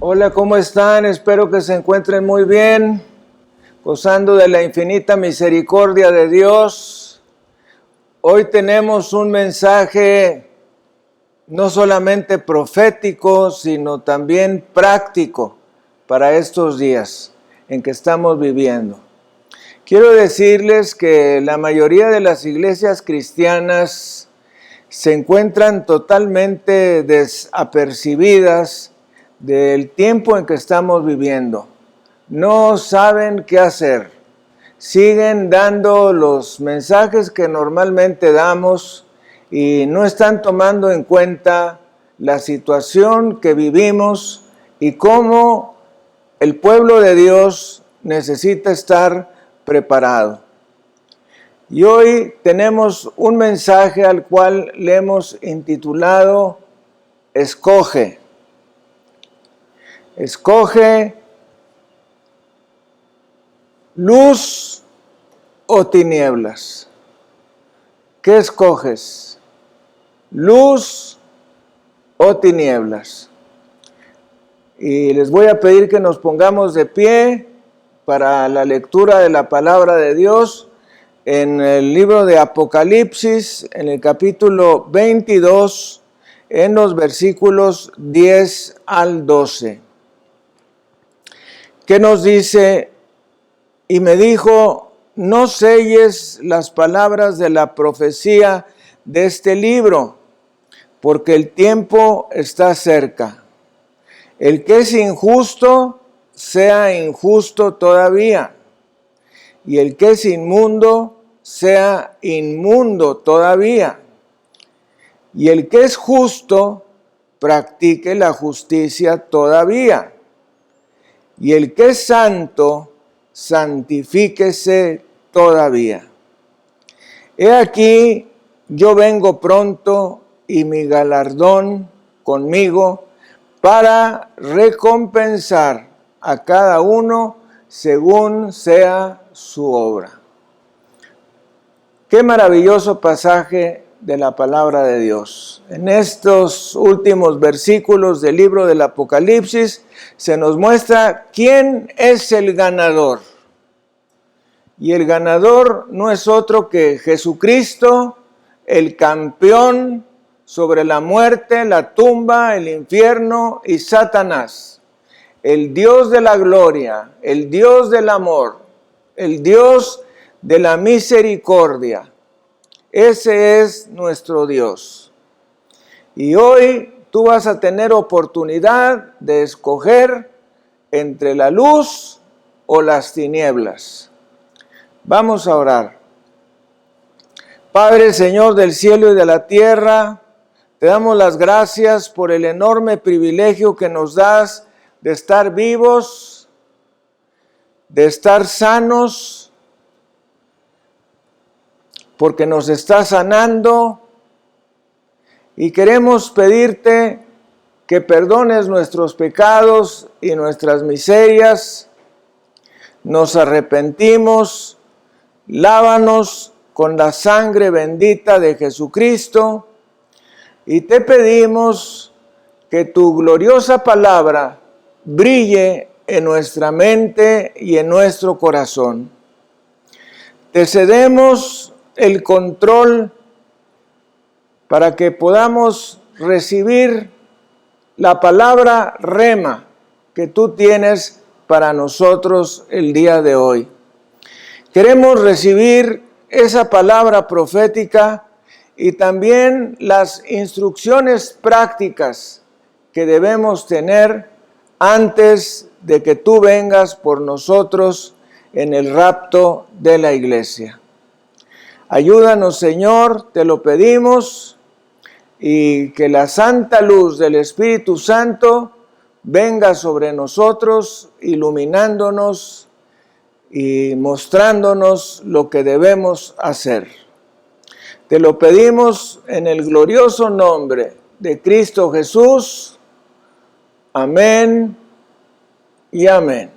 Hola, ¿cómo están? Espero que se encuentren muy bien, gozando de la infinita misericordia de Dios. Hoy tenemos un mensaje no solamente profético, sino también práctico para estos días en que estamos viviendo. Quiero decirles que la mayoría de las iglesias cristianas se encuentran totalmente desapercibidas del tiempo en que estamos viviendo. No saben qué hacer. Siguen dando los mensajes que normalmente damos y no están tomando en cuenta la situación que vivimos y cómo el pueblo de Dios necesita estar preparado. Y hoy tenemos un mensaje al cual le hemos intitulado Escoge. Escoge luz o tinieblas. ¿Qué escoges? ¿Luz o tinieblas? Y les voy a pedir que nos pongamos de pie para la lectura de la palabra de Dios en el libro de Apocalipsis, en el capítulo 22, en los versículos 10 al 12. ¿Qué nos dice? Y me dijo: no selles las palabras de la profecía de este libro, porque el tiempo está cerca. El que es injusto, sea injusto todavía, y el que es inmundo, sea inmundo todavía, y el que es justo, practique la justicia todavía, y el que es santo, santifíquese todavía. He aquí, yo vengo pronto, y mi galardón conmigo, para recompensar a cada uno según sea su obra. Qué maravilloso pasaje de la palabra de Dios. En estos últimos versículos del libro del Apocalipsis se nos muestra quién es el ganador. Y el ganador no es otro que Jesucristo, el campeón sobre la muerte, la tumba, el infierno y Satanás. El Dios de la gloria, el Dios del amor, el Dios de la misericordia. Ese es nuestro Dios. Y hoy tú vas a tener oportunidad de escoger entre la luz o las tinieblas. Vamos a orar. Padre, Señor del cielo y de la tierra, te damos las gracias por el enorme privilegio que nos das de estar vivos, de estar sanos, porque nos estás sanando, y queremos pedirte que perdones nuestros pecados y nuestras miserias. Nos arrepentimos, lávanos con la sangre bendita de Jesucristo, y te pedimos que tu gloriosa palabra brille en nuestra mente y en nuestro corazón. Te cedemos el control para que podamos recibir la palabra rema que tú tienes para nosotros el día de hoy. Queremos recibir esa palabra profética y también las instrucciones prácticas que debemos tener antes de que tú vengas por nosotros en el rapto de la iglesia. Ayúdanos, Señor, te lo pedimos, y que la santa luz del Espíritu Santo venga sobre nosotros, iluminándonos y mostrándonos lo que debemos hacer. Te lo pedimos en el glorioso nombre de Cristo Jesús. Amén y amén.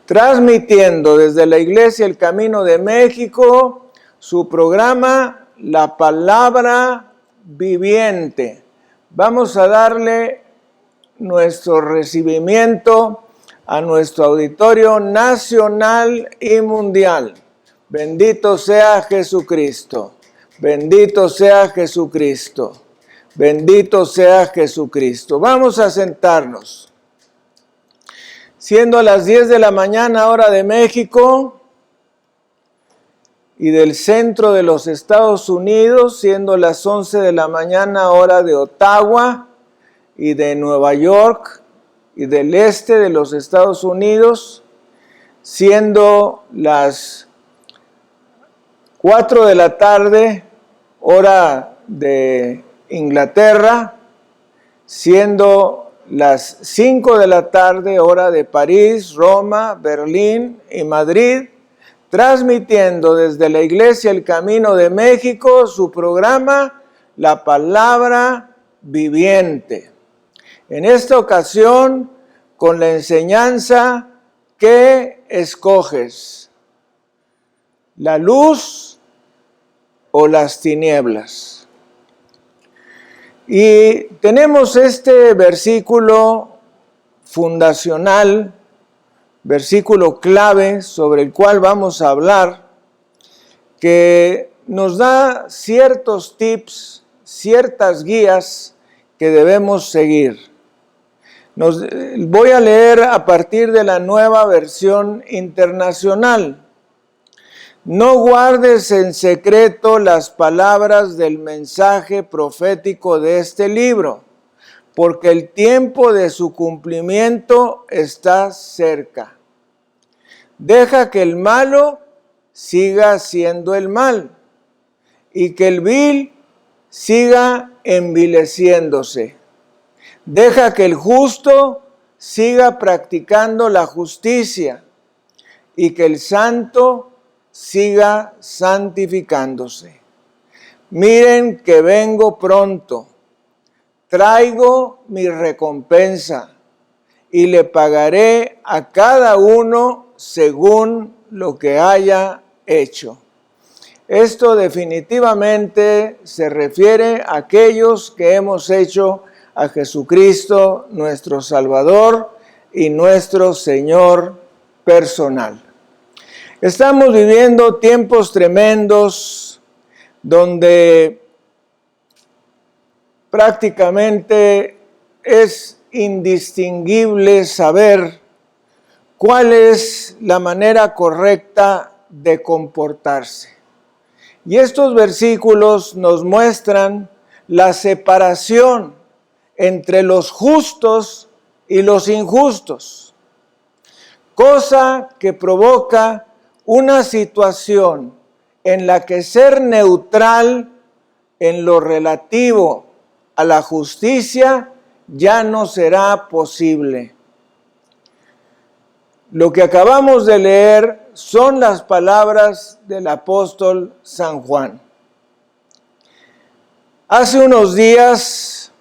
Transmitiendo desde la Iglesia El Camino de México su programa La Palabra Viviente. Vamos a darle nuestro recibimiento a nuestro auditorio nacional y mundial. Bendito sea Jesucristo, bendito sea Jesucristo, bendito sea Jesucristo. Vamos a sentarnos. Siendo las 10 de la mañana, hora de México, y del centro de los Estados Unidos, siendo las 11 de la mañana, hora de Ottawa, y de Nueva York, y del este de los Estados Unidos, siendo las 4 de la tarde, hora de Inglaterra, siendo las 5 de la tarde, hora de París, Roma, Berlín y Madrid, transmitiendo desde la Iglesia El Camino de México su programa La Palabra Viviente. En esta ocasión, con la enseñanza, ¿qué escoges? ¿La luz o las tinieblas? Y tenemos este versículo fundacional, versículo clave sobre el cual vamos a hablar, que nos da ciertos tips, ciertas guías que debemos seguir. Voy a leer a partir de la Nueva Versión Internacional. No guardes en secreto las palabras del mensaje profético de este libro, porque el tiempo de su cumplimiento está cerca. Deja que el malo siga siendo el mal, y que el vil siga envileciéndose. Deja que el justo siga practicando la justicia, y que el santo siga santificándose. Miren que vengo pronto, traigo mi recompensa, y le pagaré a cada uno según lo que haya hecho. Esto definitivamente se refiere a aquellos que hemos hecho a Jesucristo nuestro Salvador y nuestro Señor personal. Estamos viviendo tiempos tremendos donde prácticamente es indistinguible saber cuál es la manera correcta de comportarse. Y estos versículos nos muestran la separación entre los justos y los injustos, cosa que provoca una situación en la que ser neutral en lo relativo a la justicia ya no será posible. Lo que acabamos de leer son las palabras del apóstol San Juan. Hace unos días,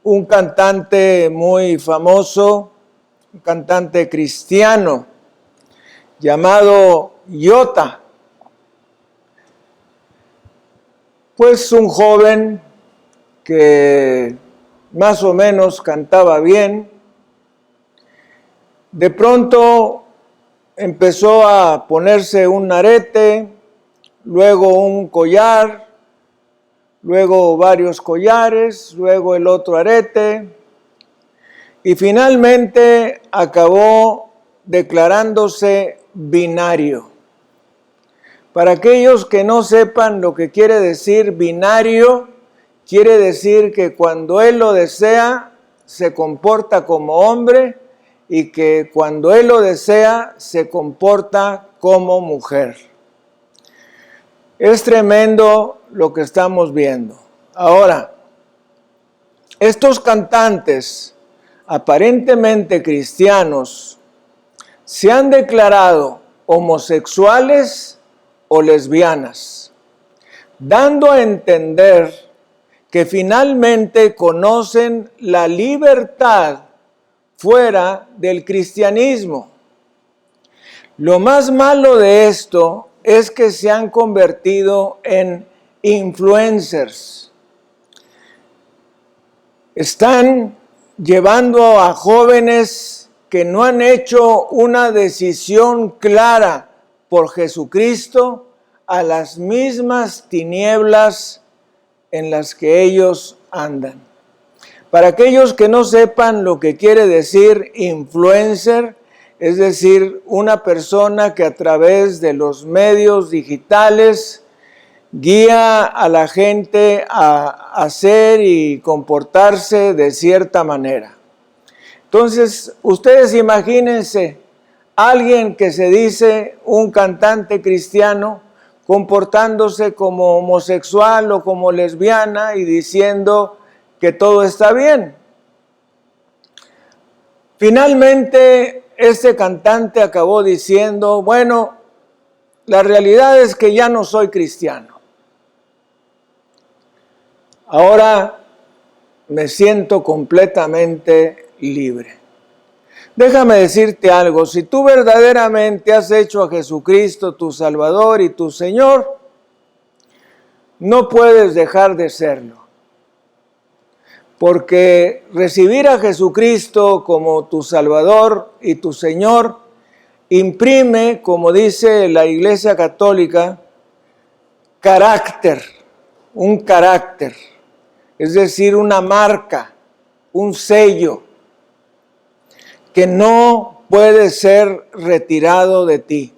un cantante muy famoso, un cantante cristiano, llamado Iota, pues un joven que más o menos cantaba bien, de pronto empezó a ponerse un arete, luego un collar, luego varios collares, luego el otro arete, y finalmente acabó declarándose binario. Para aquellos que no sepan lo que quiere decir binario, quiere decir que cuando él lo desea, se comporta como hombre, y que cuando él lo desea, se comporta como mujer. Es tremendo lo que estamos viendo. Ahora, estos cantantes aparentemente cristianos se han declarado homosexuales o lesbianas, dando a entender que finalmente conocen la libertad fuera del cristianismo. Lo más malo de esto es que se han convertido en influencers. Están llevando a jóvenes que no han hecho una decisión clara por Jesucristo a las mismas tinieblas en las que ellos andan. Para aquellos que no sepan lo que quiere decir influencer, es decir, una persona que a través de los medios digitales guía a la gente a hacer y comportarse de cierta manera. Entonces, ustedes imagínense alguien que se dice un cantante cristiano comportándose como homosexual o como lesbiana y diciendo que todo está bien. Finalmente, este cantante acabó diciendo, bueno, la realidad es que ya no soy cristiano. Ahora me siento completamente libre. Déjame decirte algo, si tú verdaderamente has hecho a Jesucristo tu Salvador y tu Señor, no puedes dejar de serlo. Porque recibir a Jesucristo como tu Salvador y tu Señor imprime, como dice la Iglesia Católica, carácter, un carácter, es decir, una marca, un sello que no puede ser retirado de ti.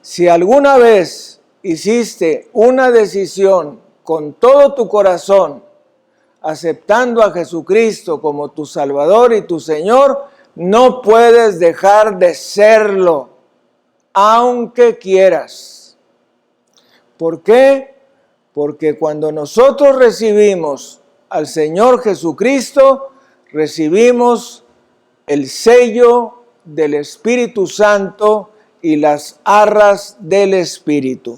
Si alguna vez hiciste una decisión con todo tu corazón, aceptando a Jesucristo como tu Salvador y tu Señor, no puedes dejar de serlo, aunque quieras. ¿Por qué? Porque cuando nosotros recibimos al Señor Jesucristo, recibimos el sello del Espíritu Santo y las arras del Espíritu.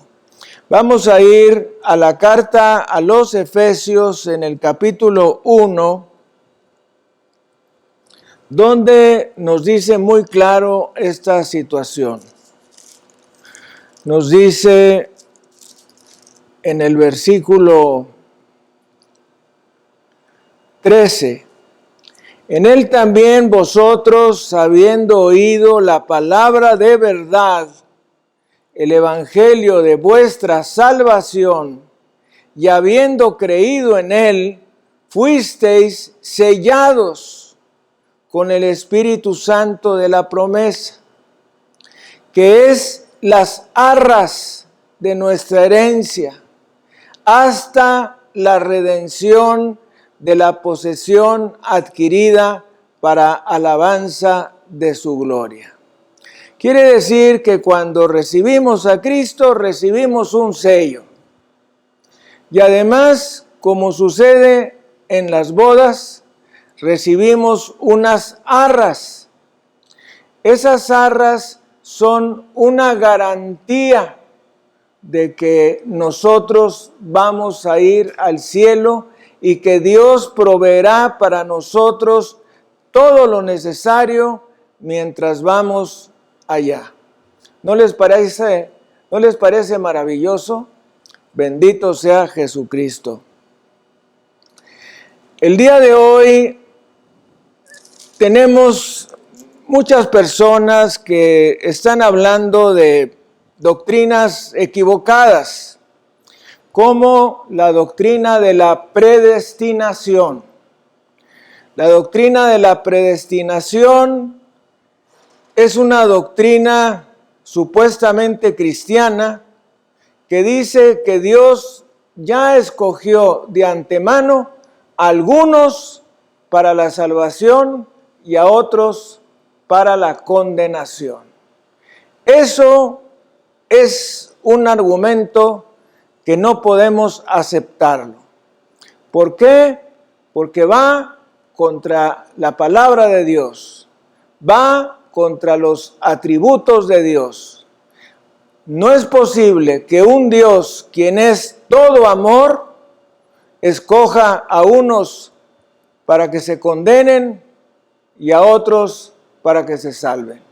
Vamos a ir a la carta a los Efesios en el capítulo 1, donde nos dice muy claro esta situación. Nos dice en el versículo 13, en él también vosotros, habiendo oído la palabra de verdad, el evangelio de vuestra salvación, y habiendo creído en él, fuisteis sellados con el Espíritu Santo de la promesa, que es las arras de nuestra herencia, hasta la redención de la posesión adquirida para alabanza de su gloria. Quiere decir que cuando recibimos a Cristo, recibimos un sello. Y además, como sucede en las bodas, recibimos unas arras. Esas arras son una garantía de que nosotros vamos a ir al cielo y que Dios proveerá para nosotros todo lo necesario mientras vamos allá. ¿No les parece maravilloso? Bendito sea Jesucristo. El día de hoy tenemos muchas personas que están hablando de doctrinas equivocadas, como la doctrina de la predestinación. La doctrina de la predestinación es una doctrina supuestamente cristiana que dice que Dios ya escogió de antemano a algunos para la salvación y a otros para la condenación. Eso es un argumento que no podemos aceptarlo. ¿Por qué? Porque va contra la palabra de Dios, va contra los atributos de Dios. No es posible que un Dios, quien es todo amor, escoja a unos para que se condenen y a otros para que se salven.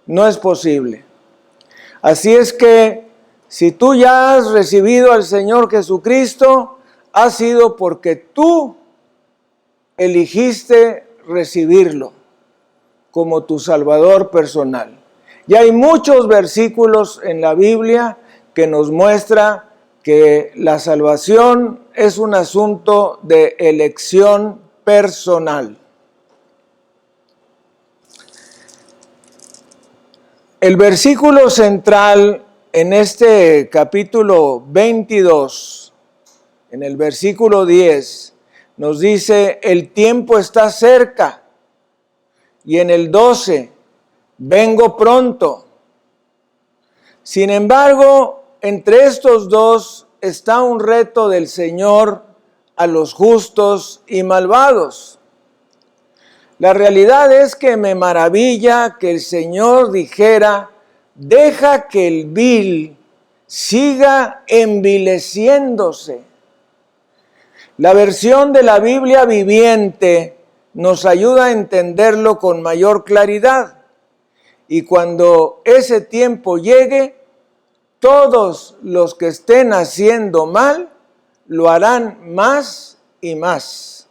No es posible. Así es que si tú ya has recibido al Señor Jesucristo, ha sido porque tú eligiste recibirlo como tu Salvador personal. Y hay muchos versículos en la Biblia que nos muestra que la salvación es un asunto de elección personal. El versículo central en este capítulo 22, en el versículo 10, nos dice: el tiempo está cerca. Y en el 12, vengo pronto. Sin embargo, entre estos dos está un reto del Señor a los justos y malvados. La realidad es que me maravilla que el Señor dijera: deja que el vil siga envileciéndose. La versión de la Biblia viviente nos ayuda a entenderlo con mayor claridad. Y cuando ese tiempo llegue, todos los que estén haciendo mal lo harán más y más.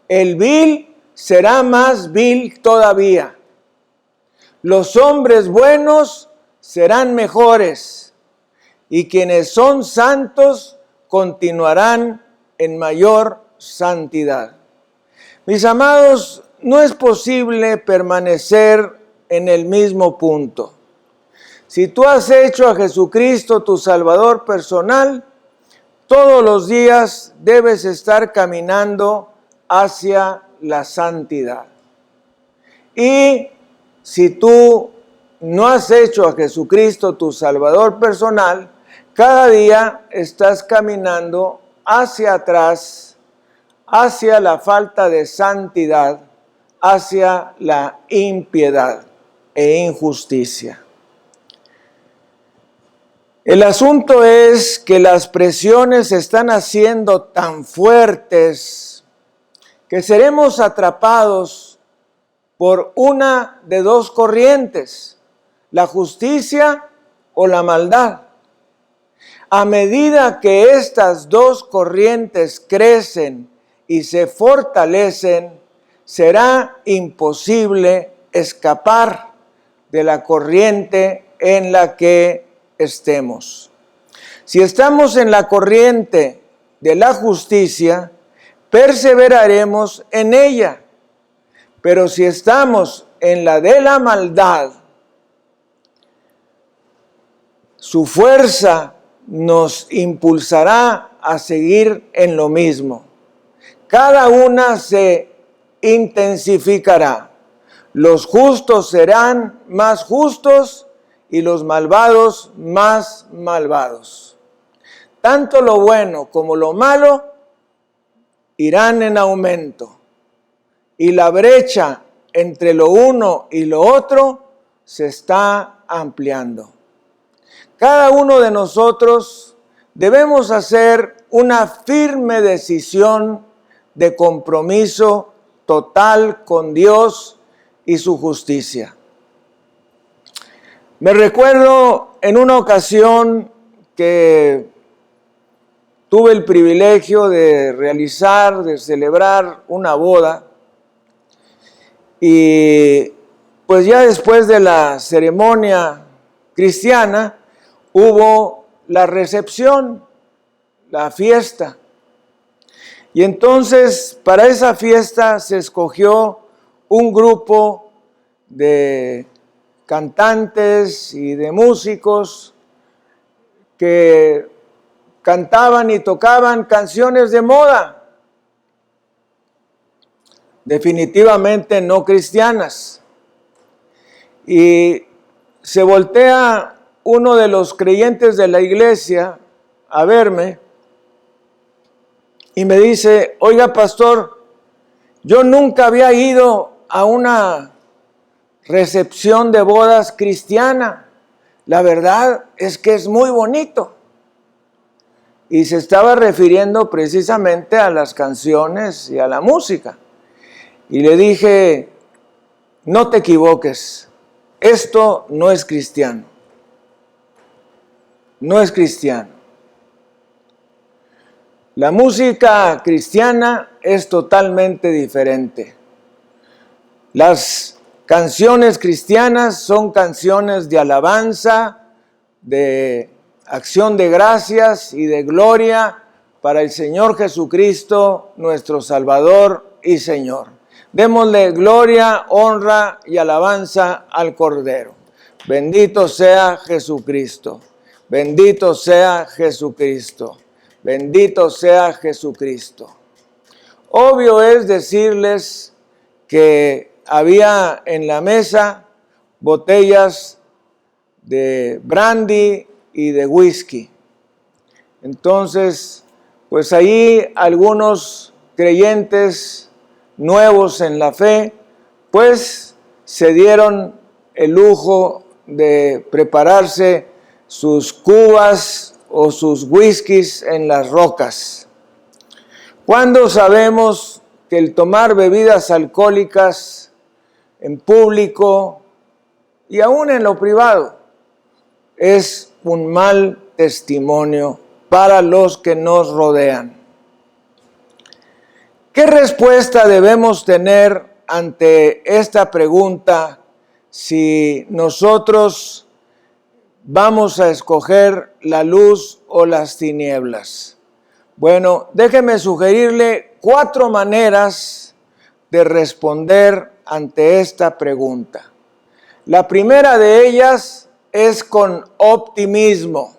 El vil será más vil todavía. Los hombres buenos serán mejores, y quienes son santos continuarán en mayor santidad. Mis amados, no es posible permanecer en el mismo punto. Si tú has hecho a Jesucristo tu Salvador personal, todos los días debes estar caminando hacia la santidad. Y si tú no has hecho a Jesucristo tu Salvador personal, cada día estás caminando hacia atrás, hacia la falta de santidad, hacia la impiedad e injusticia. El asunto es que las presiones se están haciendo tan fuertes que seremos atrapados por una de dos corrientes: la justicia o la maldad. A medida que estas dos corrientes crecen y se fortalecen, será imposible escapar de la corriente en la que estemos. Si estamos en la corriente de la justicia, perseveraremos en ella. Pero si estamos en la de la maldad, su fuerza nos impulsará a seguir en lo mismo. Cada una se intensificará. Los justos serán más justos y los malvados más malvados. Tanto lo bueno como lo malo irán en aumento, y la brecha entre lo uno y lo otro se está ampliando. Cada uno de nosotros debemos hacer una firme decisión de compromiso total con Dios y su justicia. Me recuerdo en una ocasión que tuve el privilegio de celebrar una boda, y pues ya después de la ceremonia cristiana hubo la recepción, la fiesta. Y entonces para esa fiesta se escogió un grupo de cantantes y de músicos que cantaban y tocaban canciones de moda, definitivamente no cristianas. Y se voltea uno de los creyentes de la iglesia a verme y me dice: oiga, pastor, yo nunca había ido a una recepción de bodas cristiana. La verdad es que es muy bonito. Y se estaba refiriendo precisamente a las canciones y a la música. Y le dije: no te equivoques, esto no es cristiano. No es cristiano. La música cristiana es totalmente diferente. Las canciones cristianas son canciones de alabanza, de acción de gracias y de gloria para el Señor Jesucristo, nuestro Salvador y Señor. Démosle gloria, honra y alabanza al Cordero. Bendito sea Jesucristo. Bendito sea Jesucristo. Bendito sea Jesucristo. Obvio es decirles que había en la mesa botellas de brandy y de whisky. Entonces, pues ahí algunos creyentes nuevos en la fe, pues se dieron el lujo de prepararse sus cubas o sus whiskies en las rocas. ¿Cuándo sabemos que el tomar bebidas alcohólicas en público y aún en lo privado es un mal testimonio para los que nos rodean? ¿Qué respuesta debemos tener ante esta pregunta si nosotros vamos a escoger la luz o las tinieblas? Bueno, déjeme sugerirle 4 maneras de responder ante esta pregunta. La primera de ellas es con optimismo.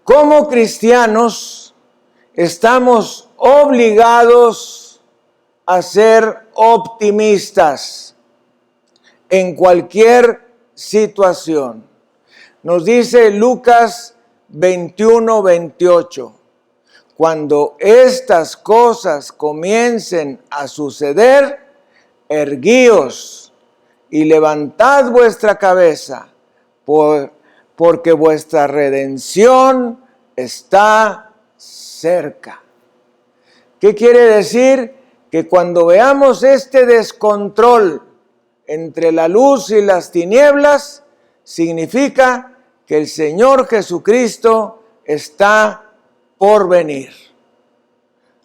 Como cristianos estamos obligados a ser optimistas en cualquier situación. Nos dice Lucas 21:28, cuando estas cosas comiencen a suceder, erguíos y levantad vuestra cabeza, porque vuestra redención está cerca. ¿Qué quiere decir? Que cuando veamos este descontrol entre la luz y las tinieblas, significa que el Señor Jesucristo está por venir.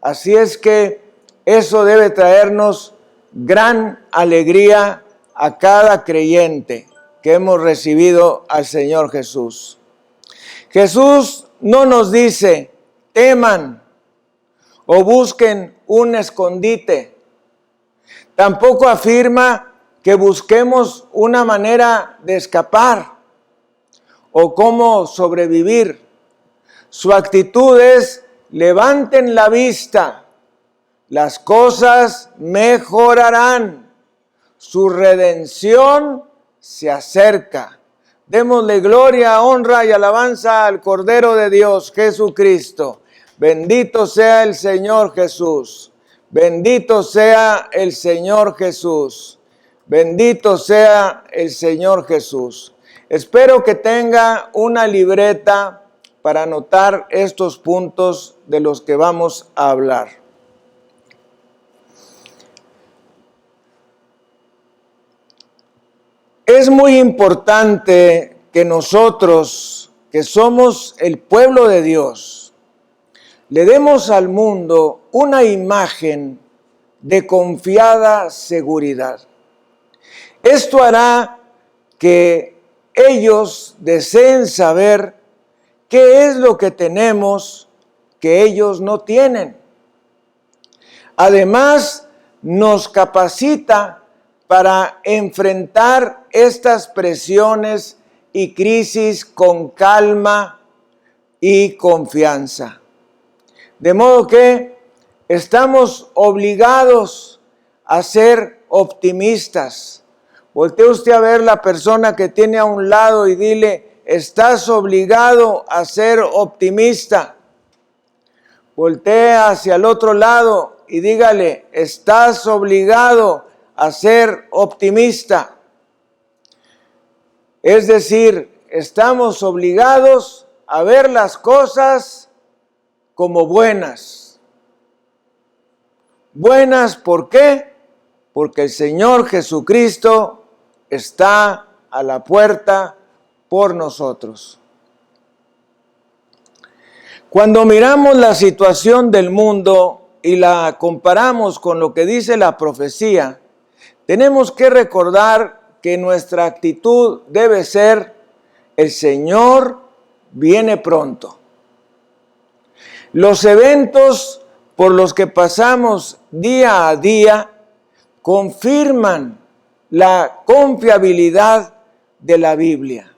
Así es que eso debe traernos gran alegría a cada creyente que hemos recibido al Señor Jesús. Jesús no nos dice, teman o busquen un escondite. Tampoco afirma que busquemos una manera de escapar o cómo sobrevivir. Su actitud es, levanten la vista, las cosas mejorarán, su redención se acerca. Démosle gloria, honra y alabanza al Cordero de Dios, Jesucristo. Bendito sea el Señor Jesús. Bendito sea el Señor Jesús. Bendito sea el Señor Jesús. Espero que tenga una libreta para anotar estos puntos de los que vamos a hablar. Es muy importante que nosotros, que somos el pueblo de Dios, le demos al mundo una imagen de confiada seguridad. Esto hará que ellos deseen saber qué es lo que tenemos que ellos no tienen. Además, nos capacita para enfrentar estas presiones y crisis con calma y confianza. De modo que estamos obligados a ser optimistas. Voltee usted a ver la persona que tiene a un lado y dile, estás obligado a ser optimista. Voltee hacia el otro lado y dígale, estás obligado a ser optimista. Es decir, estamos obligados a ver las cosas como buenas. Buenas, ¿por qué? Porque el Señor Jesucristo está a la puerta por nosotros. Cuando miramos la situación del mundo y la comparamos con lo que dice la profecía, tenemos que recordar que nuestra actitud debe ser: el Señor viene pronto. Los eventos por los que pasamos día a día confirman la confiabilidad de la Biblia.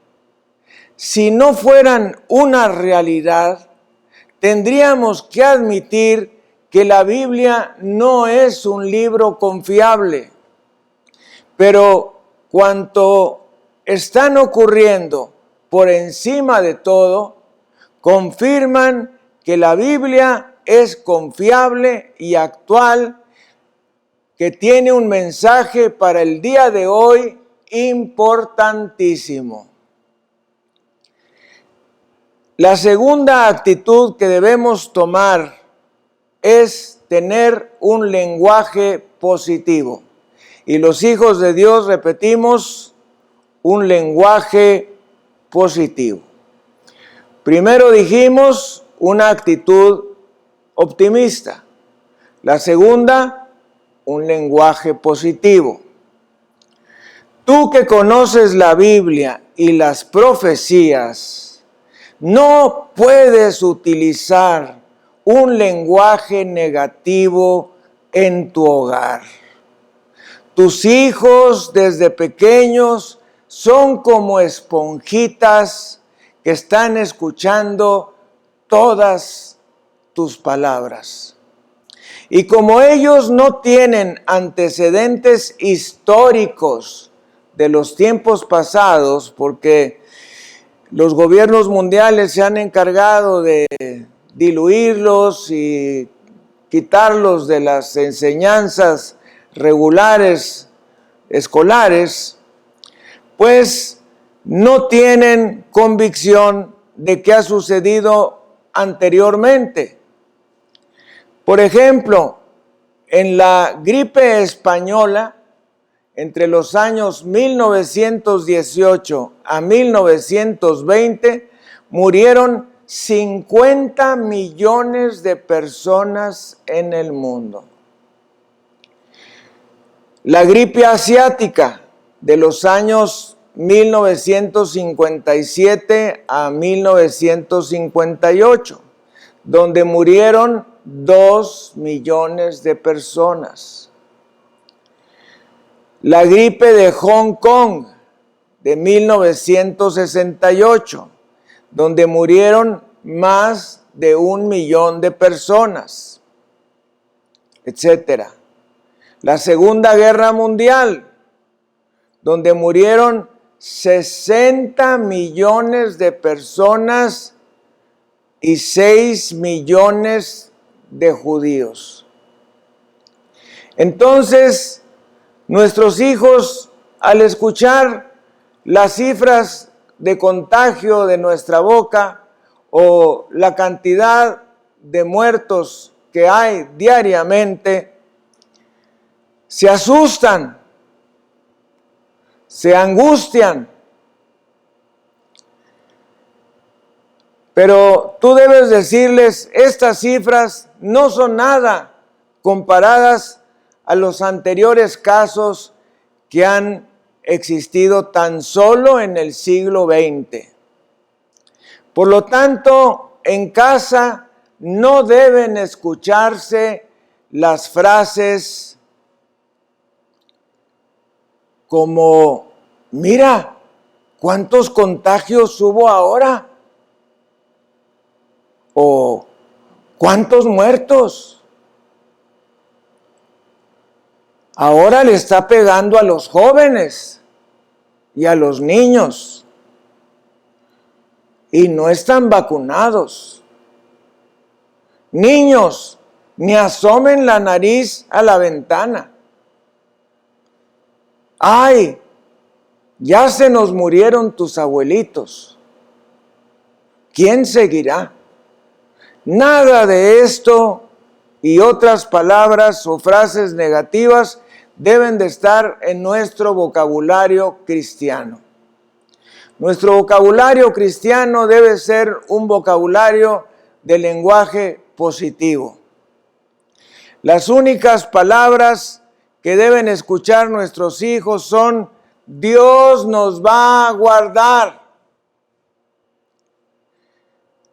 Si no fueran una realidad, tendríamos que admitir que la Biblia no es un libro confiable. Pero cuanto están ocurriendo por encima de todo, confirman que la Biblia es confiable y actual, que tiene un mensaje para el día de hoy importantísimo. La segunda actitud que debemos tomar es tener un lenguaje positivo. Y los hijos de Dios repetimos: un lenguaje positivo. Primero dijimos una actitud optimista. La segunda, un lenguaje positivo. Tú que conoces la Biblia y las profecías, no puedes utilizar un lenguaje negativo en tu hogar. Tus hijos desde pequeños son como esponjitas que están escuchando todas tus palabras. Y como ellos no tienen antecedentes históricos de los tiempos pasados, porque los gobiernos mundiales se han encargado de diluirlos y quitarlos de las enseñanzas regulares escolares, pues no tienen convicción de qué ha sucedido anteriormente. Por ejemplo, en la gripe española, entre los años 1918 a 1920, murieron 50 millones de personas en el mundo. La gripe asiática de los años 1957 a 1958, donde murieron 2 millones de personas. La gripe de Hong Kong de 1968, donde murieron más de 1 millón de personas, etcétera. La Segunda Guerra Mundial, donde murieron 60 millones de personas y 6 millones de judíos. Entonces, nuestros hijos, al escuchar las cifras de contagio de nuestra boca o la cantidad de muertos que hay diariamente, se asustan, se angustian. Pero tú debes decirles: estas cifras no son nada comparadas a los anteriores casos que han existido tan solo en el siglo XX. Por lo tanto, en casa no deben escucharse las frases como: mira, ¿cuántos contagios hubo ahora? O ¿cuántos muertos? Ahora le está pegando a los jóvenes y a los niños y no están vacunados. Niños, ni asomen la nariz a la ventana. ¡Ay! Ya se nos murieron tus abuelitos. ¿Quién seguirá? Nada de esto y otras palabras o frases negativas deben de estar en nuestro vocabulario cristiano. Nuestro vocabulario cristiano debe ser un vocabulario de lenguaje positivo. Las únicas palabras que deben escuchar nuestros hijos son: Dios nos va a guardar.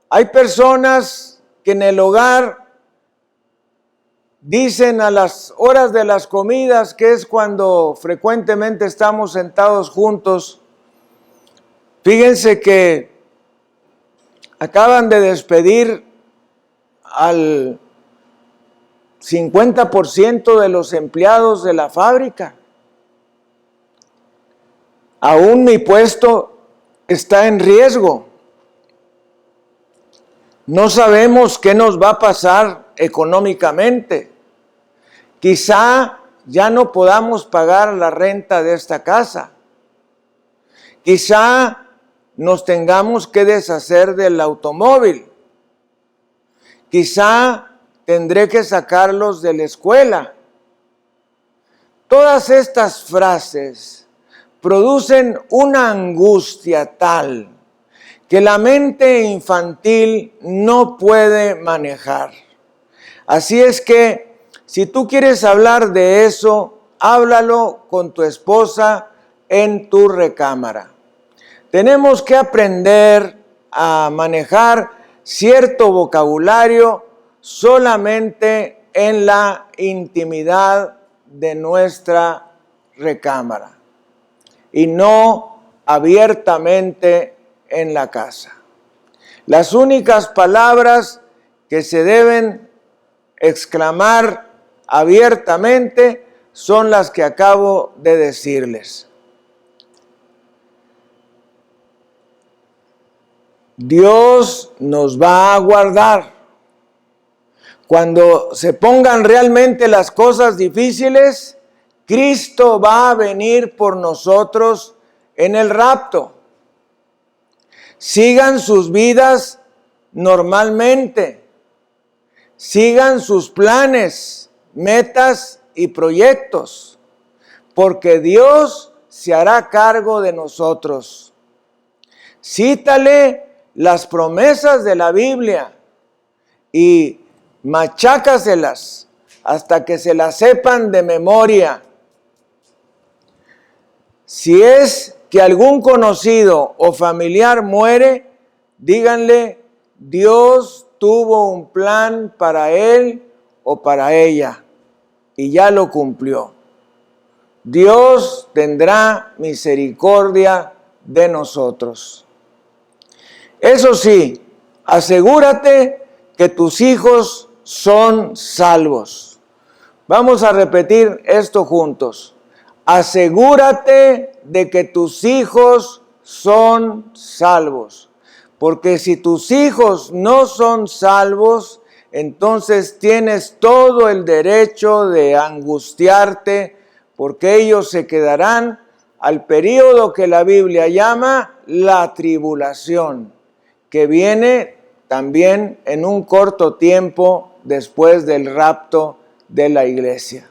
Hay personas que en el hogar dicen a las horas de las comidas, que es cuando frecuentemente estamos sentados juntos, fíjense que acaban de despedir al 50% de los empleados de la fábrica. Aún mi puesto está en riesgo. No sabemos qué nos va a pasar económicamente. Quizá ya no podamos pagar la renta de esta casa. Quizá nos tengamos que deshacer del automóvil. Quizá tendré que sacarlos de la escuela. Todas estas frases producen una angustia tal que la mente infantil no puede manejar. Así es que, si tú quieres hablar de eso, háblalo con tu esposa en tu recámara. Tenemos que aprender a manejar cierto vocabulario solamente en la intimidad de nuestra recámara y no abiertamente en la casa. Las únicas palabras que se deben exclamar abiertamente son las que acabo de decirles. Dios nos va a guardar. Cuando se pongan realmente las cosas difíciles, Cristo va a venir por nosotros en el rapto. Sigan sus vidas normalmente. Sigan sus planes, metas y proyectos, porque Dios se hará cargo de nosotros. Cítale las promesas de la Biblia y machácaselas hasta que se las sepan de memoria. Si es que algún conocido o familiar muere, díganle: Dios tuvo un plan para él o para ella y ya lo cumplió. Dios tendrá misericordia de nosotros. Eso sí, asegúrate que tus hijos son salvos. Vamos a repetir esto juntos. Asegúrate de que tus hijos son salvos. Porque si tus hijos no son salvos, entonces tienes todo el derecho de angustiarte, porque ellos se quedarán al período que la Biblia llama la tribulación, que viene también en un corto tiempo después del rapto de la iglesia.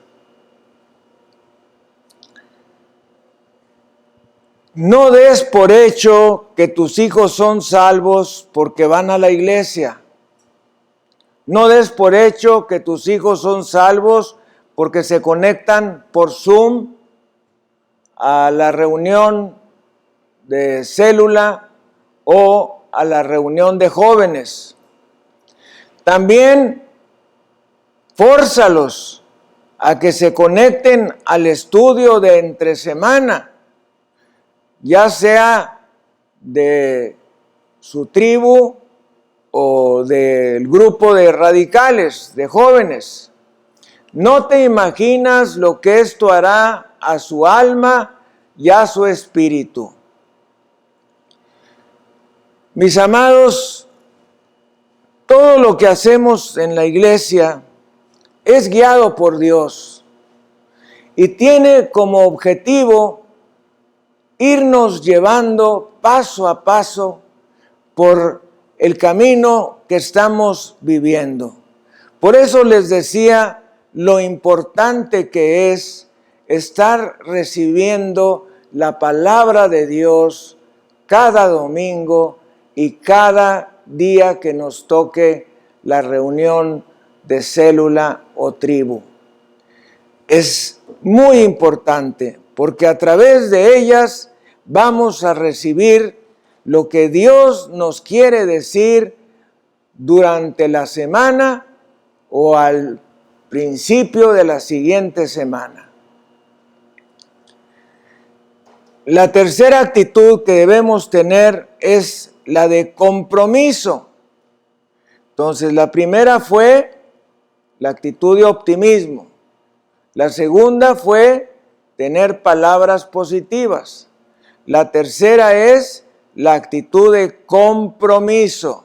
No des por hecho que tus hijos son salvos porque van a la iglesia. No des por hecho que tus hijos son salvos porque se conectan por Zoom a la reunión de célula o a la reunión de jóvenes. También fórzalos a que se conecten al estudio de entre semana, ya sea de su tribu o del grupo de radicales, de jóvenes. No te imaginas lo que esto hará a su alma y a su espíritu. Mis amados, todo lo que hacemos en la iglesia es guiado por Dios y tiene como objetivo irnos llevando paso a paso por el camino que estamos viviendo. Por eso les decía lo importante que es estar recibiendo la palabra de Dios cada domingo y cada día que nos toque la reunión de célula o tribu. Es muy importante porque a través de ellas vamos a recibir lo que Dios nos quiere decir durante la semana o al principio de la siguiente semana. La tercera actitud que debemos tener es la de compromiso. Entonces, la primera fue la actitud de optimismo. La segunda fue tener palabras positivas. La tercera es la actitud de compromiso.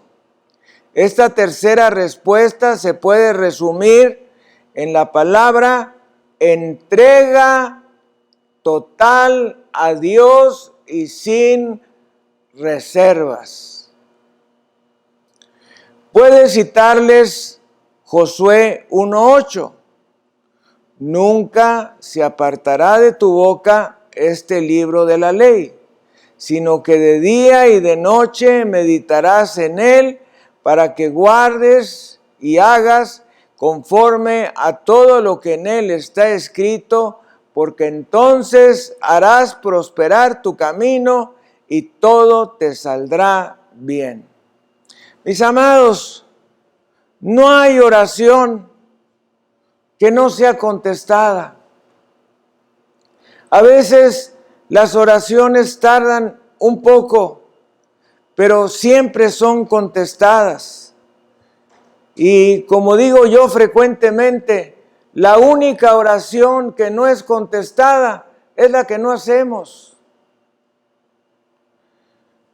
Esta tercera respuesta se puede resumir en la palabra entrega total a Dios y sin reservas. Puede citarles Josué 1:8. Nunca se apartará de tu boca este libro de la ley, sino que de día y de noche meditarás en él para que guardes y hagas conforme a todo lo que en él está escrito, porque entonces harás prosperar tu camino y todo te saldrá bien. Mis amados, no hay oración que no sea contestada. A veces las oraciones tardan un poco, pero siempre son contestadas. Y como digo yo frecuentemente, la única oración que no es contestada es la que no hacemos.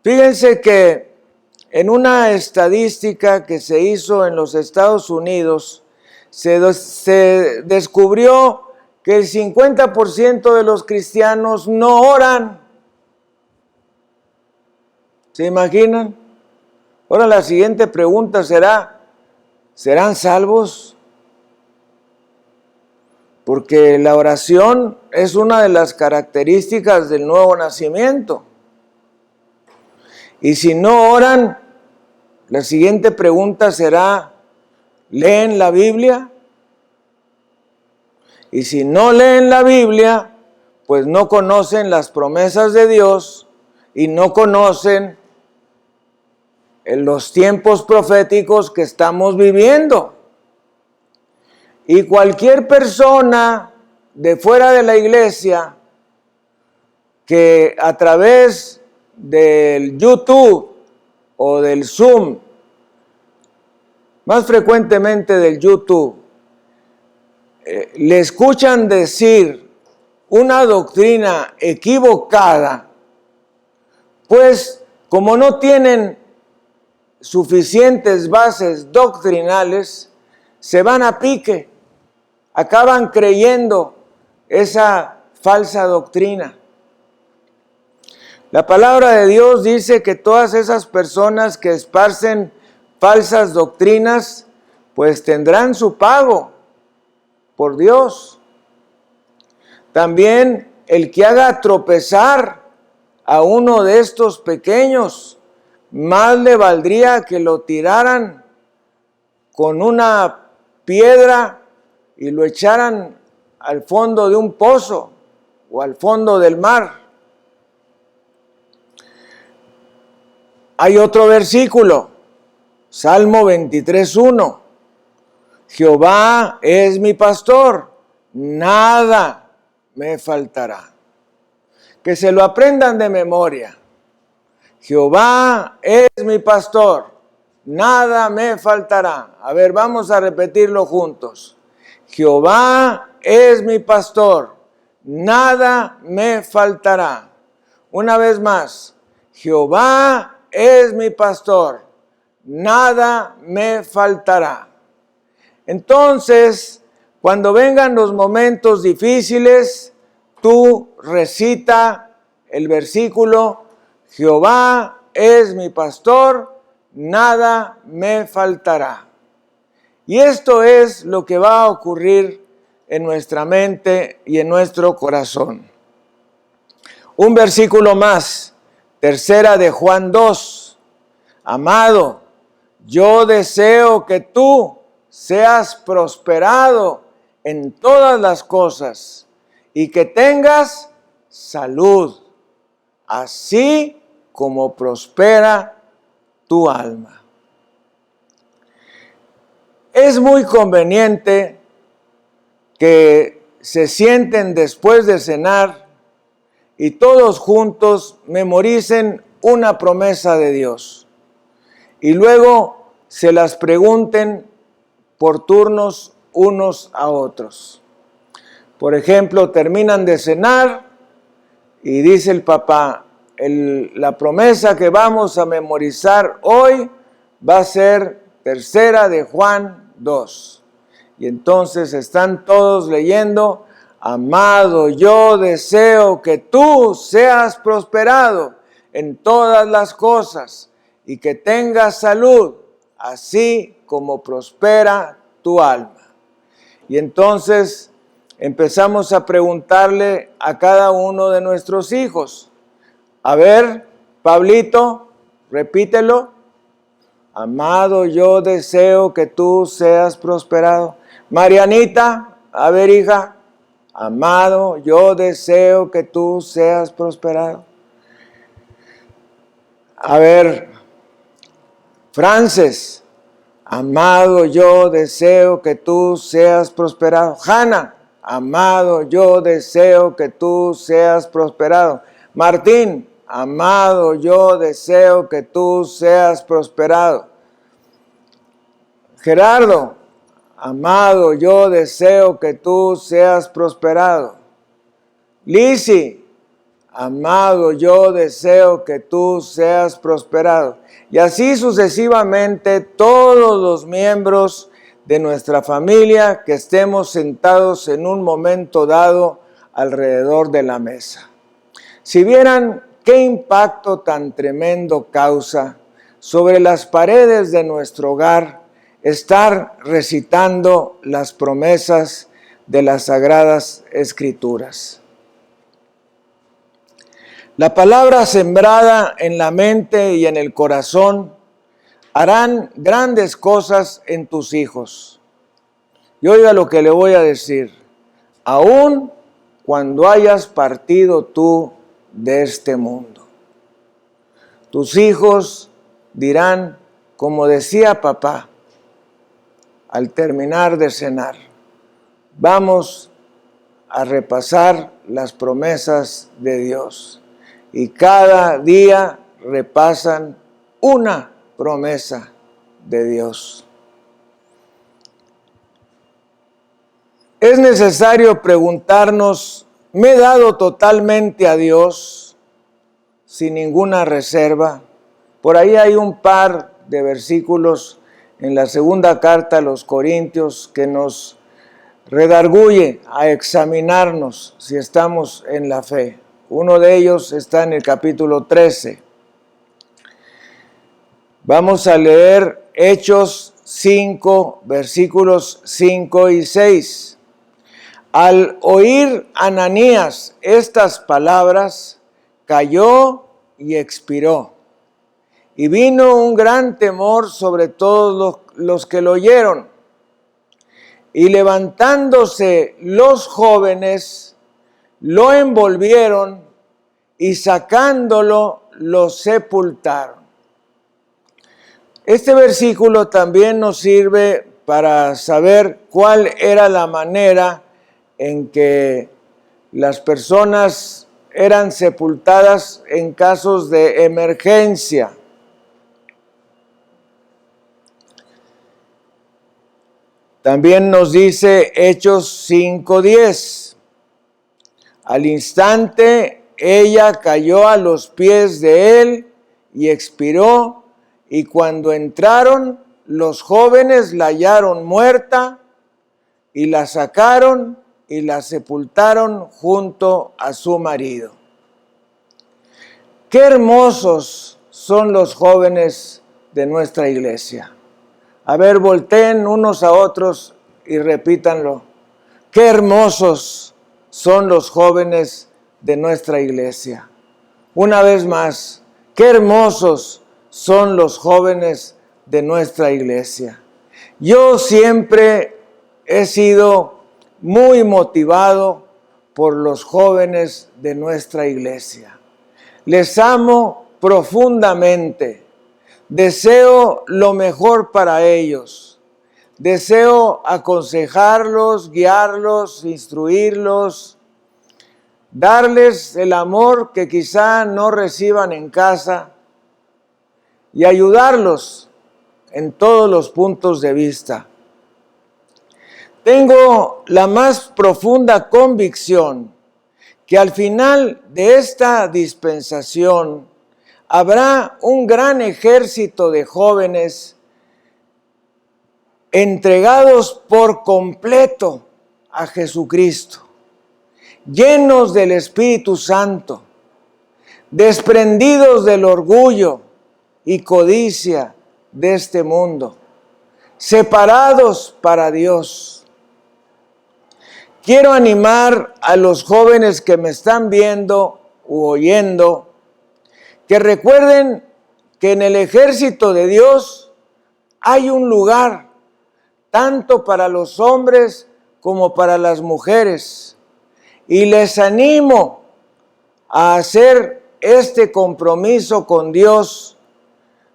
Fíjense que en una estadística que se hizo en los Estados Unidos, se descubrió que el 50% de los cristianos no oran. ¿Se imaginan? Ahora la siguiente pregunta será, ¿serán salvos? Porque la oración es una de las características del nuevo nacimiento. Y si no oran, la siguiente pregunta será, ¿leen la Biblia? Y si no leen la Biblia, pues no conocen las promesas de Dios y no conocen los tiempos proféticos que estamos viviendo. Y cualquier persona de fuera de la iglesia que a través del YouTube o del Zoom, más frecuentemente del YouTube, le escuchan decir una doctrina equivocada, pues como no tienen suficientes bases doctrinales, se van a pique, acaban creyendo esa falsa doctrina. La palabra de Dios dice que todas esas personas que esparcen falsas doctrinas, pues tendrán su pago por Dios. También el que haga tropezar a uno de estos pequeños, más le valdría que lo tiraran con una piedra y lo echaran al fondo de un pozo o al fondo del mar. Hay otro versículo, Salmo 23:1. Jehová es mi pastor, nada me faltará. Que se lo aprendan de memoria. Jehová es mi pastor, nada me faltará. A ver, vamos a repetirlo juntos. Jehová es mi pastor, nada me faltará. Una vez más, Jehová es mi pastor, nada me faltará. Entonces, cuando vengan los momentos difíciles, tú recita el versículo, Jehová es mi pastor, nada me faltará. Y esto es lo que va a ocurrir en nuestra mente y en nuestro corazón. Un versículo más, tercera de Juan 2. Amado, yo deseo que tú seas prosperado en todas las cosas y que tengas salud, así como prospera tu alma. Es muy conveniente que se sienten después de cenar y todos juntos memoricen una promesa de Dios y luego se las pregunten por turnos unos a otros. Por ejemplo, terminan de cenar y dice el papá, la promesa que vamos a memorizar hoy va a ser 3 de Juan 2. Y entonces están todos leyendo, amado, yo deseo que tú seas prosperado en todas las cosas y que tengas salud, así como prospera tu alma. Y entonces empezamos a preguntarle a cada uno de nuestros hijos. A ver, Pablito, repítelo. Amado, yo deseo que tú seas prosperado. Marianita, a ver, hija. Amado, yo deseo que tú seas prosperado. A ver, Frances, amado, yo deseo que tú seas prosperado. Hanna, amado, yo deseo que tú seas prosperado. Martín, amado, yo deseo que tú seas prosperado. Gerardo, amado, yo deseo que tú seas prosperado. Lisi, amado, yo deseo que tú seas prosperado. Y así sucesivamente todos los miembros de nuestra familia que estemos sentados en un momento dado alrededor de la mesa. Si vieran qué impacto tan tremendo causa sobre las paredes de nuestro hogar estar recitando las promesas de las Sagradas Escrituras. La palabra sembrada en la mente y en el corazón harán grandes cosas en tus hijos. Y oiga lo que le voy a decir. Aún cuando hayas partido tú de este mundo, tus hijos dirán, como decía papá, al terminar de cenar, vamos a repasar las promesas de Dios. Y cada día repasan una promesa de Dios. Es necesario preguntarnos, ¿me he dado totalmente a Dios sin ninguna reserva? Por ahí hay un par de versículos en la segunda carta a los Corintios que nos redarguye a examinarnos si estamos en la fe. Uno de ellos está en el capítulo 13. Vamos a leer Hechos 5, versículos 5 y 6. Al oír Ananías estas palabras, cayó y expiró. Y vino un gran temor sobre todos los que lo oyeron. Y levantándose los jóvenes, lo envolvieron y sacándolo, lo sepultaron. Este versículo también nos sirve para saber cuál era la manera en que las personas eran sepultadas en casos de emergencia. También nos dice Hechos 5:10. Al instante ella cayó a los pies de él y expiró, y cuando entraron los jóvenes la hallaron muerta y la sacaron y la sepultaron junto a su marido. Qué hermosos son los jóvenes de nuestra iglesia. A ver, volteen unos a otros y repítanlo. Qué hermosos son los jóvenes de nuestra iglesia. Una vez más, qué hermosos son los jóvenes de nuestra iglesia. Yo siempre he sido muy motivado por los jóvenes de nuestra iglesia. Les amo profundamente. Deseo lo mejor para ellos. Deseo aconsejarlos, guiarlos, instruirlos, darles el amor que quizá no reciban en casa y ayudarlos en todos los puntos de vista. Tengo la más profunda convicción que al final de esta dispensación habrá un gran ejército de jóvenes entregados por completo a Jesucristo, llenos del Espíritu Santo, desprendidos del orgullo y codicia de este mundo, separados para Dios. Quiero animar a los jóvenes que me están viendo u oyendo que recuerden que en el ejército de Dios hay un lugar tanto para los hombres como para las mujeres. Y les animo a hacer este compromiso con Dios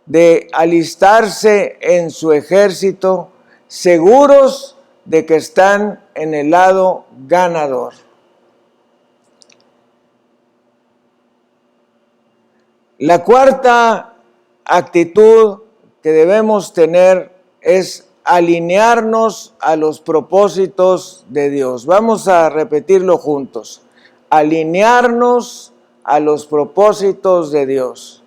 de alistarse en su ejército, seguros de que están en el lado ganador. La cuarta actitud que debemos tener es alinearnos a los propósitos de Dios. Vamos a repetirlo juntos. Alinearnos a los propósitos de Dios.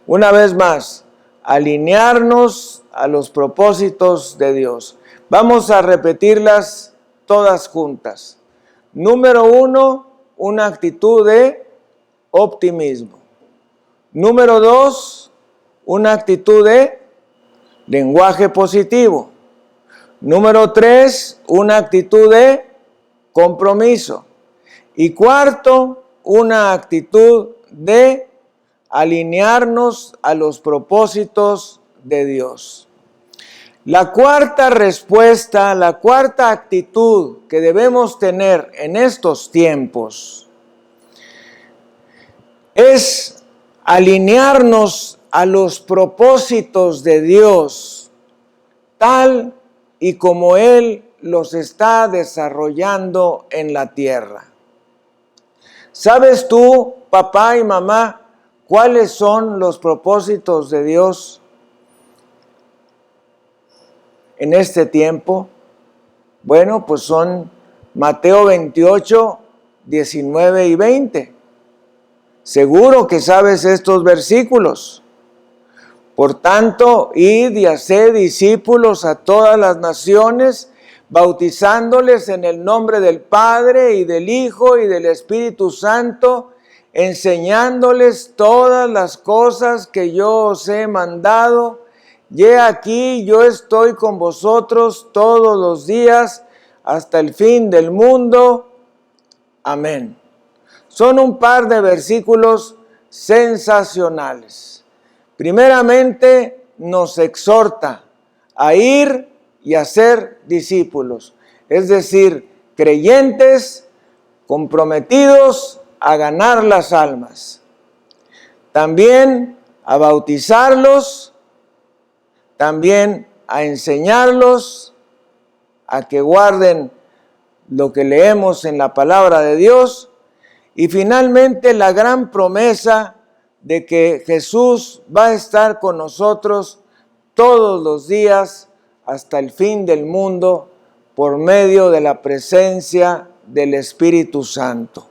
Una vez más, alinearnos a los propósitos de Dios. Vamos a repetirlas todas juntas. Número 1, una actitud de optimismo. Número 2, una actitud de lenguaje positivo. Número 3, una actitud de compromiso. Y cuarto, una actitud de alinearnos a los propósitos de Dios. La cuarta respuesta, la cuarta actitud que debemos tener en estos tiempos es alinearnos a los propósitos de Dios, tal y como Él los está desarrollando en la tierra. ¿Sabes tú, papá y mamá, cuáles son los propósitos de Dios en este tiempo? Bueno, pues son Mateo 28, 19 y 20. Seguro que sabes estos versículos. Por tanto, id y haced discípulos a todas las naciones, bautizándoles en el nombre del Padre y del Hijo y del Espíritu Santo, enseñándoles todas las cosas que yo os he mandado. Y he aquí, yo estoy con vosotros todos los días hasta el fin del mundo. Amén. Son un par de versículos sensacionales. Primeramente, nos exhorta a ir y a ser discípulos, es decir, creyentes comprometidos a ganar las almas. También a bautizarlos, también a enseñarlos, a que guarden lo que leemos en la palabra de Dios. Y finalmente la gran promesa de que Jesús va a estar con nosotros todos los días hasta el fin del mundo por medio de la presencia del Espíritu Santo.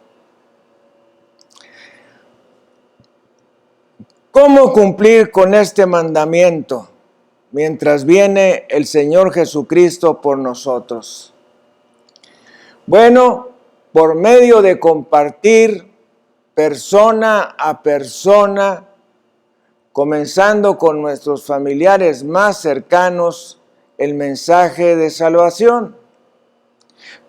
¿Cómo cumplir con este mandamiento mientras viene el Señor Jesucristo por nosotros? Bueno, por medio de compartir persona a persona, comenzando con nuestros familiares más cercanos, el mensaje de salvación.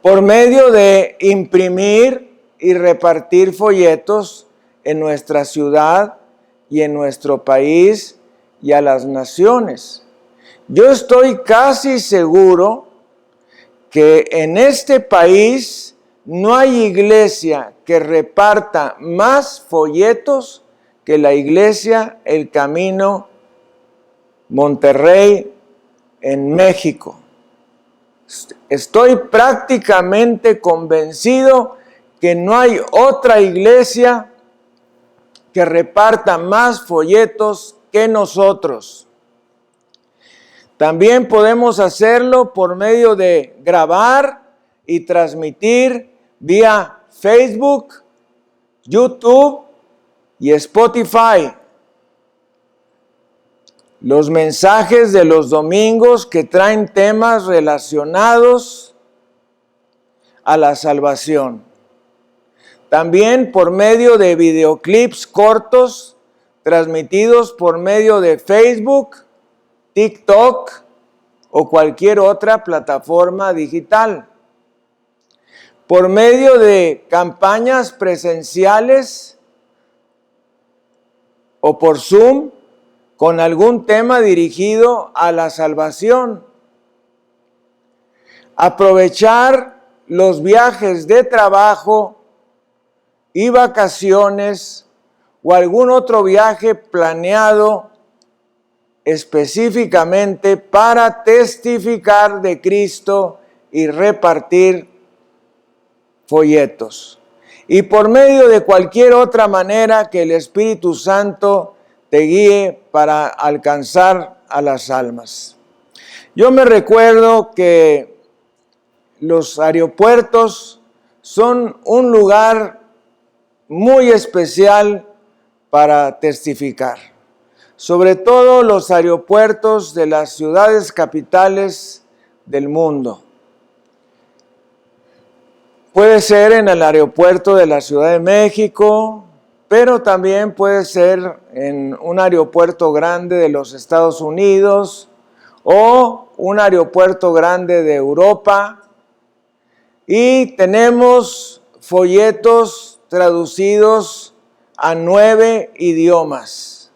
Por medio de imprimir y repartir folletos en nuestra ciudad y en nuestro país y a las naciones. Yo estoy casi seguro que en este país no hay iglesia que reparta más folletos que la iglesia El Camino Monterrey en México. Estoy prácticamente convencido que no hay otra iglesia que reparta más folletos que nosotros. También podemos hacerlo por medio de grabar y transmitir vía Facebook, YouTube y Spotify los mensajes de los domingos que traen temas relacionados a la salvación. También por medio de videoclips cortos transmitidos por medio de Facebook, TikTok o cualquier otra plataforma digital. Por medio de campañas presenciales o por Zoom con algún tema dirigido a la salvación. Aprovechar los viajes de trabajo y vacaciones o algún otro viaje planeado específicamente para testificar de Cristo y repartir folletos. Y por medio de cualquier otra manera que el Espíritu Santo te guíe para alcanzar a las almas. Yo me recuerdo que los aeropuertos son un lugar muy especial para testificar. Sobre todo los aeropuertos de las ciudades capitales del mundo. Puede ser en el aeropuerto de la Ciudad de México, pero también puede ser en un aeropuerto grande de los Estados Unidos o un aeropuerto grande de Europa. Y tenemos folletos traducidos a 9 idiomas.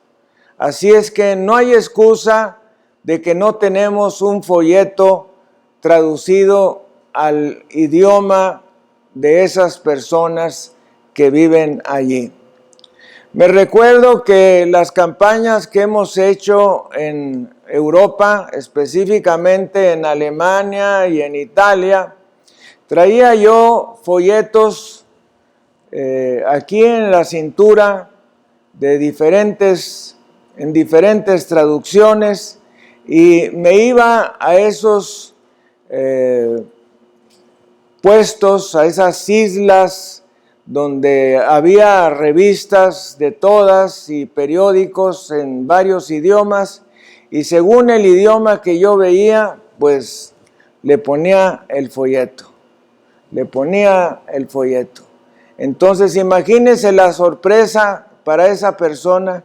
Así es que no hay excusa de que no tenemos un folleto traducido al idioma de esas personas que viven allí. Me recuerdo que las campañas que hemos hecho en Europa, específicamente en Alemania y en Italia, traía yo folletos aquí en la cintura en diferentes traducciones, y me iba a esos puestos, a esas islas donde había revistas de todas y periódicos en varios idiomas, y según el idioma que yo veía, pues le ponía el folleto. Entonces imagínense la sorpresa para esa persona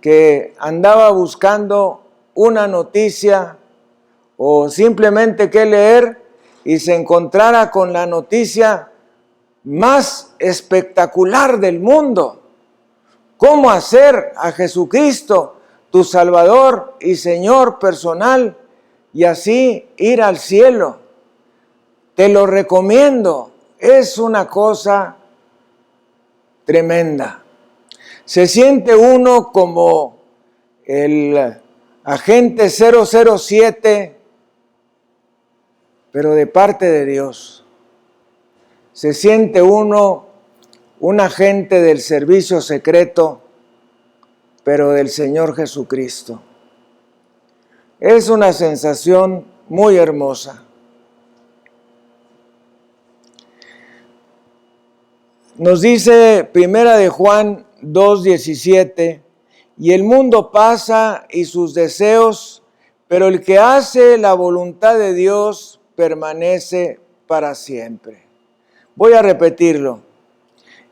que andaba buscando una noticia o simplemente qué leer y se encontrara con la noticia más espectacular del mundo. ¿Cómo hacer a Jesucristo tu Salvador y Señor personal y así ir al cielo? Te lo recomiendo. Es una cosa tremenda. Se siente uno como el agente 007, pero de parte de Dios. Se siente uno un agente del servicio secreto, pero del Señor Jesucristo. Es una sensación muy hermosa. Nos dice Primera de Juan 2:17, y el mundo pasa y sus deseos, pero el que hace la voluntad de Dios permanece para siempre. Voy a repetirlo.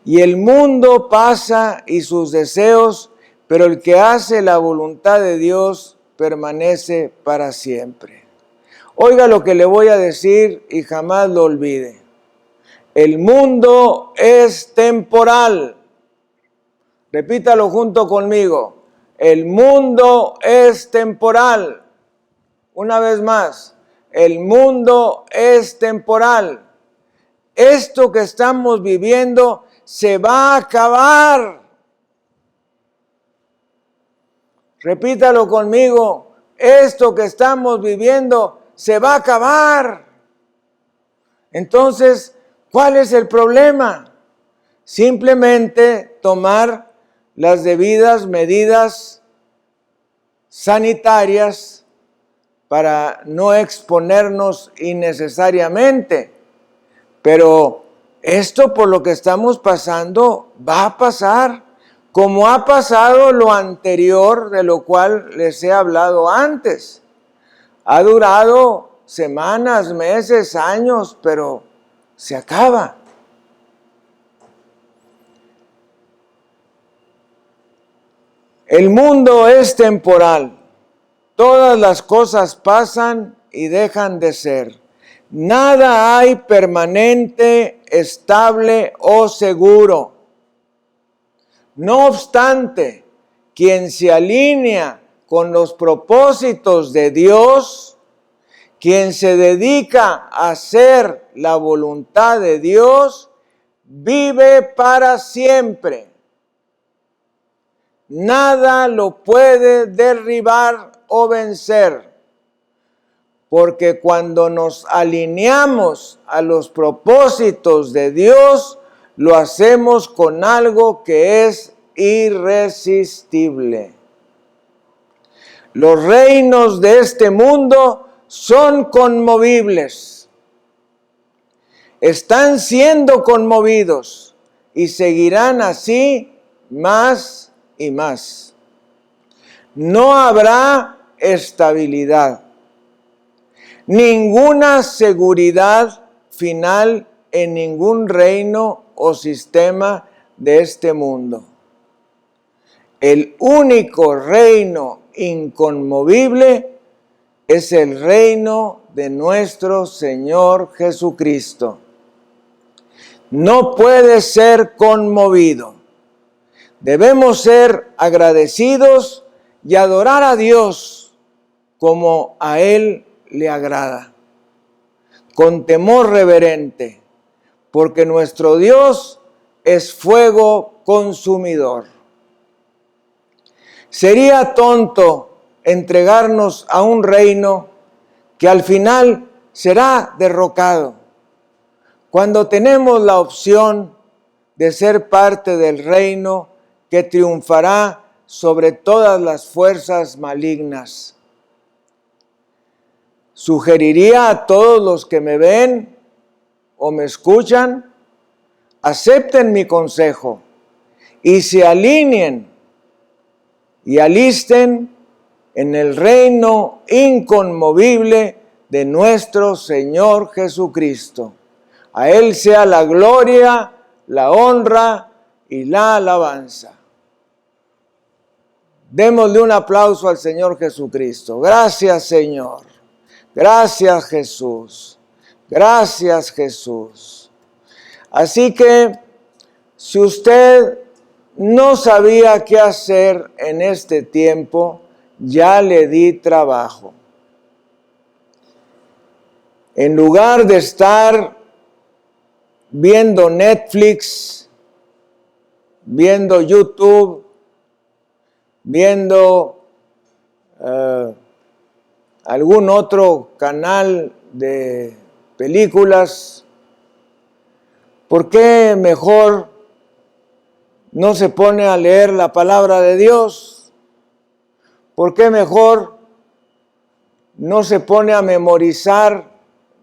Y el mundo pasa y sus deseos, pero el que hace la voluntad de Dios permanece para siempre. Oiga lo que le voy a decir y jamás lo olvide. El mundo es temporal. Repítalo junto conmigo. el mundo es temporal. Una vez más, el mundo es temporal. Esto que estamos viviendo se va a acabar. Repítalo conmigo. Esto que estamos viviendo se va a acabar. Entonces, ¿cuál es el problema? Simplemente tomar las debidas medidas sanitarias para no exponernos innecesariamente. Pero esto por lo que estamos pasando va a pasar, como ha pasado lo anterior de lo cual les he hablado antes. Ha durado semanas, meses, años, pero se acaba. El mundo es temporal. Todas las cosas pasan y dejan de ser. Nada hay permanente, estable o seguro. No obstante, quien se alinea con los propósitos de Dios, quien se dedica a hacer la voluntad de Dios, vive para siempre. Nada lo puede derribar o vencer. Porque cuando nos alineamos a los propósitos de Dios, lo hacemos con algo que es irresistible. Los reinos de este mundo son conmovibles. Están siendo conmovidos y seguirán así más y más. No habrá estabilidad. Ninguna seguridad final en ningún reino o sistema de este mundo. El único reino inconmovible es el reino de nuestro Señor Jesucristo. No puede ser conmovido. Debemos ser agradecidos y adorar a Dios como a Él le agrada, con temor reverente, porque nuestro Dios es fuego consumidor. Sería tonto entregarnos a un reino que al final será derrocado, cuando tenemos la opción de ser parte del reino que triunfará sobre todas las fuerzas malignas. Sugeriría a todos los que me ven o me escuchan, acepten mi consejo y se alineen y alisten en el reino inconmovible de nuestro Señor Jesucristo. A Él sea la gloria, la honra y la alabanza. Démosle un aplauso al Señor Jesucristo. Gracias, Señor. Gracias, Jesús. Gracias, Jesús. Así que, si usted no sabía qué hacer en este tiempo, ya le di trabajo. En lugar de estar viendo Netflix, viendo YouTube, viendo algún otro canal de películas, ¿por qué mejor no se pone a leer la palabra de Dios? ¿Por qué mejor no se pone a memorizar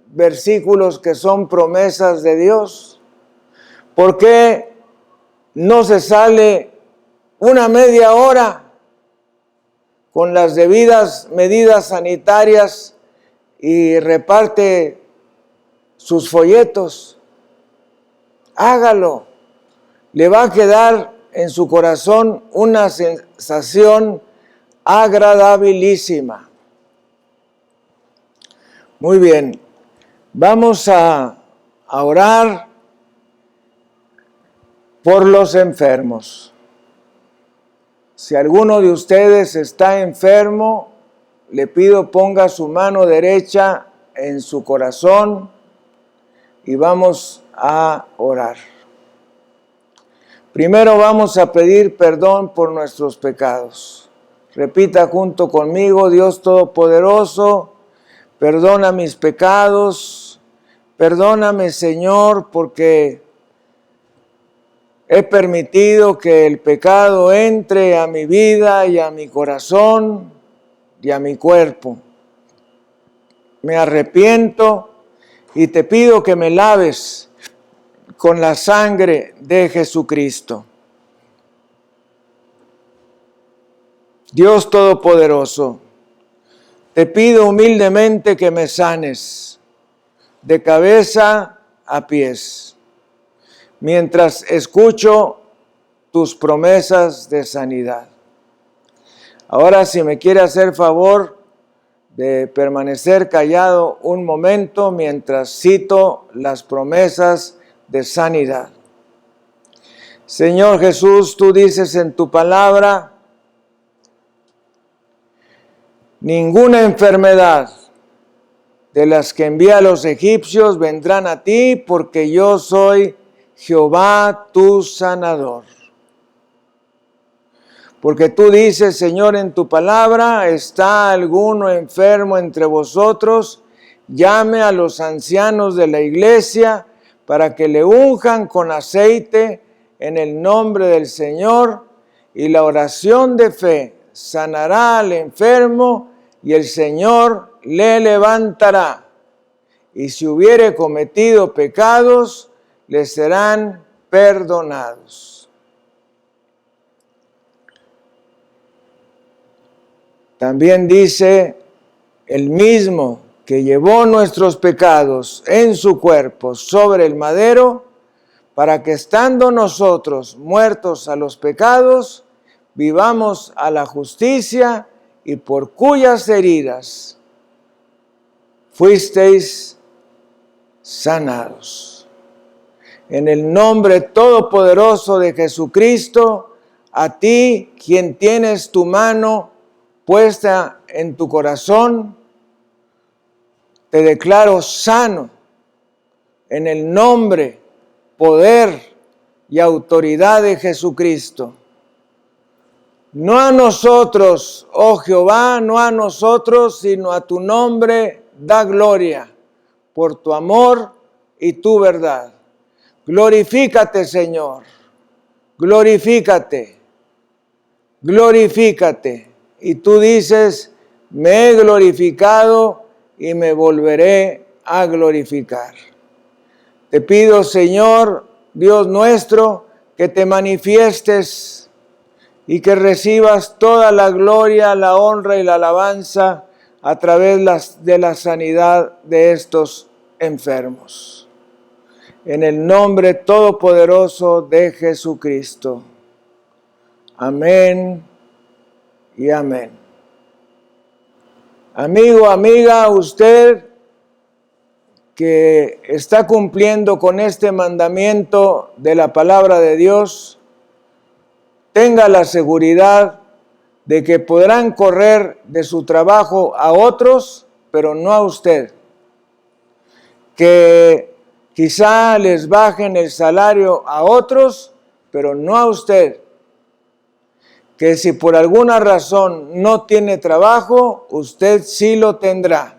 versículos que son promesas de Dios? ¿Por qué no se sale una media hora con las debidas medidas sanitarias y reparte sus folletos? Hágalo. Le va a quedar en su corazón una sensación agradabilísima. Muy bien, vamos a orar por los enfermos. Si alguno de ustedes está enfermo, le pido ponga su mano derecha en su corazón y vamos a orar. Primero vamos a pedir perdón por nuestros pecados. Repita junto conmigo: Dios Todopoderoso, perdona mis pecados, perdóname, Señor, porque he permitido que el pecado entre a mi vida y a mi corazón y a mi cuerpo. Me arrepiento y te pido que me laves con la sangre de Jesucristo. Dios Todopoderoso, te pido humildemente que me sanes de cabeza a pies, mientras escucho tus promesas de sanidad. Ahora, si me quiere hacer favor de permanecer callado un momento mientras cito las promesas de sanidad. Señor Jesús, tú dices en tu palabra: ninguna enfermedad de las que envía a los egipcios vendrán a ti, porque yo soy Jehová tu sanador. Porque tú dices, Señor, en tu palabra: ¿está alguno enfermo entre vosotros? Llame a los ancianos de la iglesia para que le unjan con aceite en el nombre del Señor, y la oración de fe sanará al enfermo y el Señor le levantará. Y si hubiere cometido pecados, le serán perdonados. También dice: el mismo que llevó nuestros pecados en su cuerpo sobre el madero, para que estando nosotros muertos a los pecados, vivamos a la justicia, y por cuyas heridas fuisteis sanados. En el nombre todopoderoso de Jesucristo, a ti, quien tienes tu mano puesta en tu corazón, te declaro sano en el nombre, poder y autoridad de Jesucristo. No a nosotros, oh Jehová, no a nosotros, sino a tu nombre da gloria, por tu amor y tu verdad. Glorifícate, Señor, glorifícate, glorifícate. Y tú dices: me he glorificado y me volveré a glorificar. Te pido, Señor, Dios nuestro, que te manifiestes y que recibas toda la gloria, la honra y la alabanza a través de la sanidad de estos enfermos. En el nombre todopoderoso de Jesucristo. Amén y amén. Amigo, amiga, usted que está cumpliendo con este mandamiento de la palabra de Dios, tenga la seguridad de que podrán correr de su trabajo a otros, pero no a usted. Que quizá les bajen el salario a otros, pero no a usted. Que si por alguna razón no tiene trabajo, usted sí lo tendrá.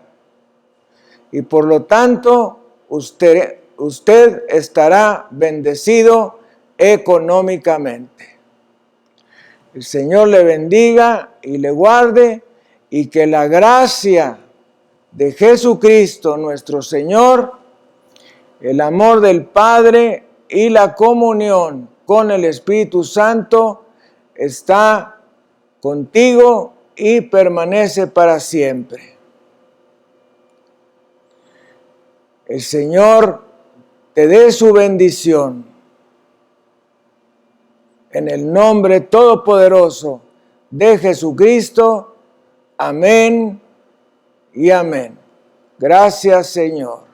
Y por lo tanto, usted estará bendecido económicamente. El Señor le bendiga y le guarde, y que la gracia de Jesucristo nuestro Señor, el amor del Padre y la comunión con el Espíritu Santo está contigo y permanece para siempre. El Señor te dé su bendición. En el nombre todopoderoso de Jesucristo. Amén y amén. Gracias, Señor.